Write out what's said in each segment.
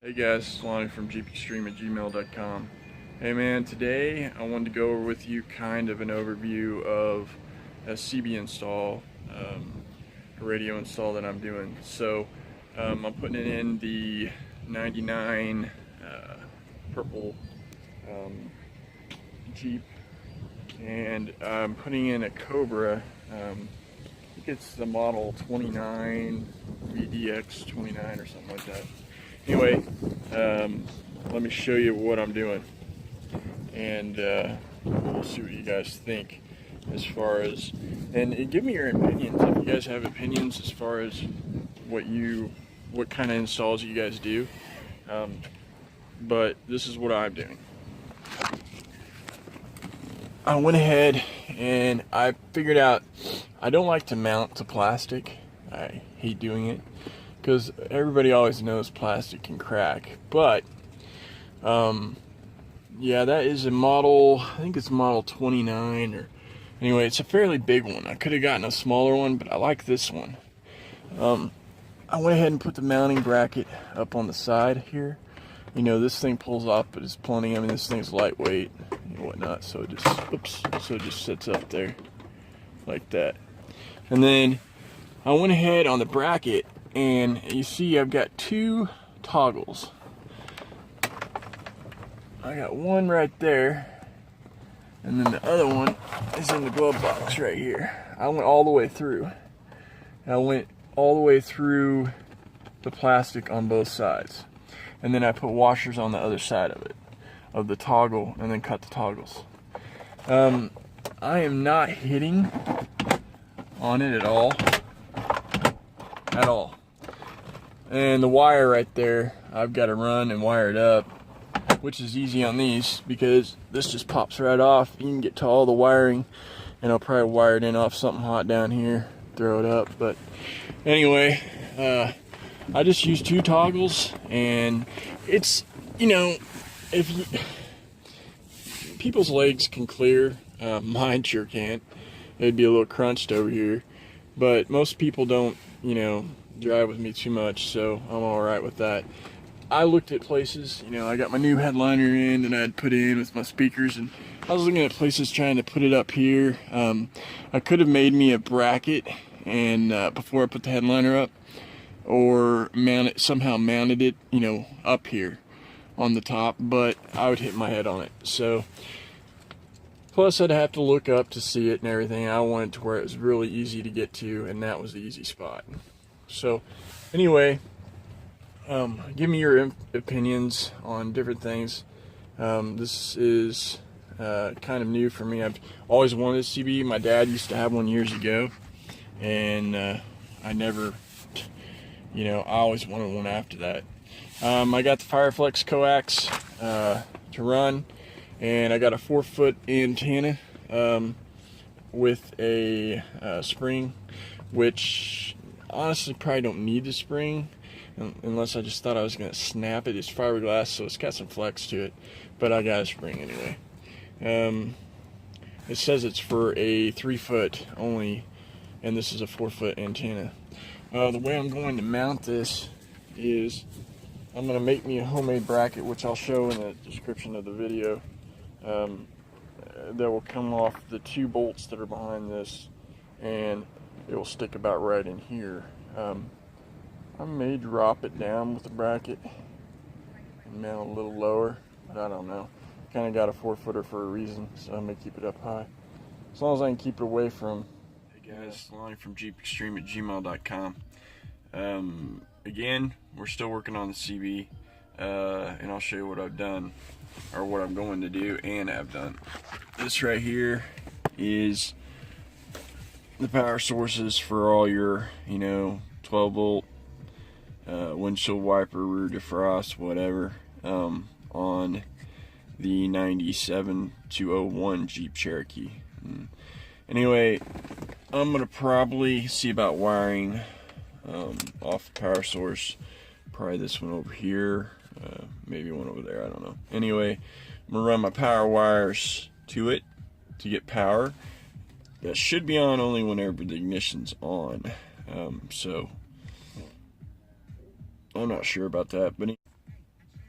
Hey guys, it's Lonnie from gpstream@gmail.com. Hey man, today I wanted to go over with you kind of an overview of a CB install, a radio install that I'm doing. So I'm putting it in the 99 purple Jeep, and I'm putting in a Cobra. I think it's the model 29 VDX 29 or something like that. Anyway, let me show you what I'm doing, and we'll see what you guys think as far as, and give me your opinions if you guys have opinions as far as what kind of installs you guys do. But this is what I'm doing. I went ahead and I figured out I don't like to mount to plastic. I hate doing it, because everybody always knows plastic can crack. But yeah, that is a model, I think it's model 29, or anyway, it's a fairly big one. I could have gotten a smaller one, but I like this one. I went ahead and put the mounting bracket up on the side here. You know, this thing pulls off, but it's plenty. I mean, this thing's lightweight and whatnot, so it just sits up there like that. And then I went ahead on the bracket, and you see I've got two toggles. I got one right there, and then the other one is in the glove box right here. I went all the way through. I went all the way through the plastic on both sides. And then I put washers on the other side of it, of the toggle, and then cut the toggles. I am not hitting on it at all. At all. And the wire right there, I've got to run and wire it up, which is easy on these because this just pops right off. You can get to all the wiring, and I'll probably wire it in off something hot down here, throw it up. But anyway, I just use two toggles, and it's, you know, people's legs can clear, mine sure can't. It'd be a little crunched over here, but most people don't, you know, drive with me too much, so I'm all right with that. I looked at places, you know, I got my new headliner in and I'd put in with my speakers, and I was looking at places trying to put it up here. I could have made me a bracket and before I put the headliner up, or somehow mounted it, you know, up here on the top, but I would hit my head on it. So plus I'd have to look up to see it and everything. I wanted to where it was really easy to get to, and that was the easy spot. So anyway, give me your opinions on different things. This is kind of new for me. I've always wanted a CB. My dad used to have one years ago, and I never, you know, I always wanted one after that. I got the Fireflex coax to run, and I got a 4-foot antenna with a spring, which honestly probably don't need the spring unless I just thought I was going to snap it. It's fiberglass, so it's got some flex to it, but I got a spring anyway. It says it's for a 3-foot only, and this is a 4-foot antenna. The way I'm going to mount this is I'm going to make me a homemade bracket, which I'll show in the description of the video, that will come off the 2 bolts that are behind this, and it will stick about right in here. I may drop it down with the bracket and mount a little lower, but I don't know. Kind of got a 4-footer for a reason, so I'm going to keep it up high. As long as I can keep it away from... Hey guys, Lonnie from gpstream@gmail.com. Again, we're still working on the CB, and I'll show you what I've done, or what I'm going to do and have done. This right here is the power sources for all your, you know, 12-volt windshield wiper, rear defrost, whatever, on the 97-201 Jeep Cherokee. Anyway, I'm gonna probably see about wiring off the power source, probably this one over here, maybe one over there, I don't know. Anyway, I'm gonna run my power wires to it to get power. That should be on only whenever the ignition's on, so I'm not sure about that, but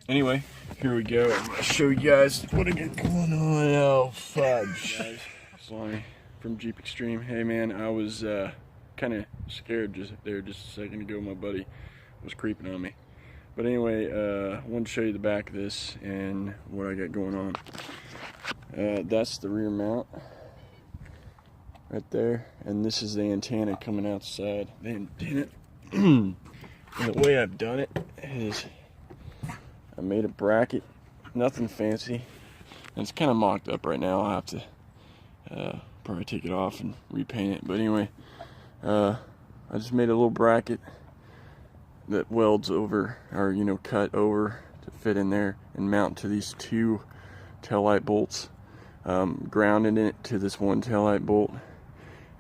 Anyway, here we go. I'm gonna show you guys what I got going on. Oh, fudge. Guys, Lonnie from Jeep Extreme. Hey man, I was kind of scared just a second ago. My buddy was creeping on me. But anyway, I wanted to show you the back of this and what I got going on. That's the rear mount right there, and this is the antenna coming outside. The antenna. And the way I've done it is I made a bracket, nothing fancy, and it's kind of mocked up right now. I'll have to probably take it off and repaint it. But anyway, I just made a little bracket that welds over, or cut over to fit in there and mount to these two taillight bolts. Grounding it to this one taillight bolt,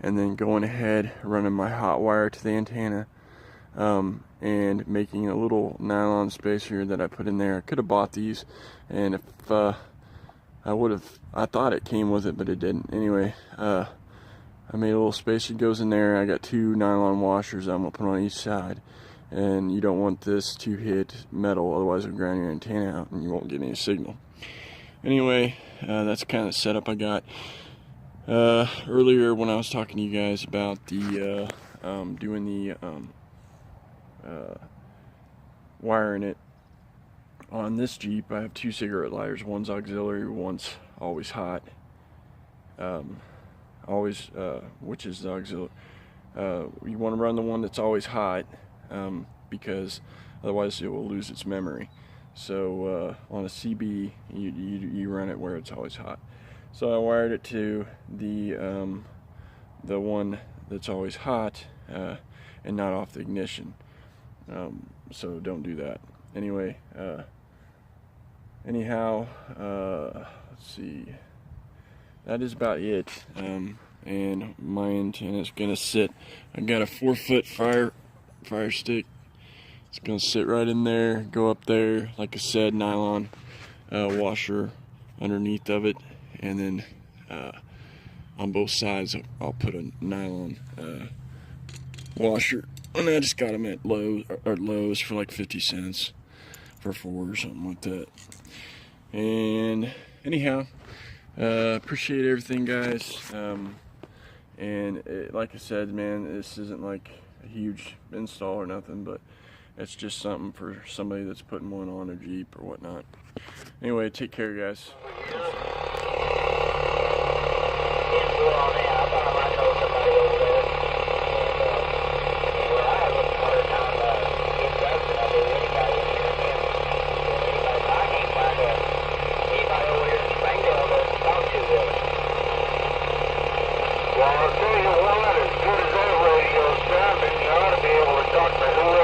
and then going ahead running my hot wire to the antenna. And making a little nylon spacer that I put in there. I could have bought these, and if I thought it came with it, but it didn't. Anyway, I made a little spacer that goes in there. I got two nylon washers I'm gonna put on each side, and you don't want this to hit metal, otherwise it'll ground your antenna out and you won't get any signal. Anyway, that's the kind of setup I got. Earlier when I was talking to you guys about the doing the wiring it on this Jeep, I have two cigarette lighters. One's auxiliary, one's always hot. Which is the auxiliary. You want to run the one that's always hot, because otherwise it will lose its memory. So on a CB, you run it where it's always hot. So I wired it to the one that's always hot, and not off the ignition. So don't do that. Anyway, let's see. That is about it. And my antenna is gonna sit. I got a 4-foot fire stick. It's gonna sit right in there. Go up there, like I said, nylon washer underneath of it, and then on both sides I'll put a nylon washer. And I just got them at Lowe's for like 50 cents for 4 or something like that. And anyhow, appreciate everything, guys. Like I said, man, this isn't like a huge install or nothing, but it's just something for somebody that's putting one on their Jeep or whatnot. Anyway, take care, guys. Well, I'll tell you what, as good as that radio sounded, you ought to be able to talk to whoever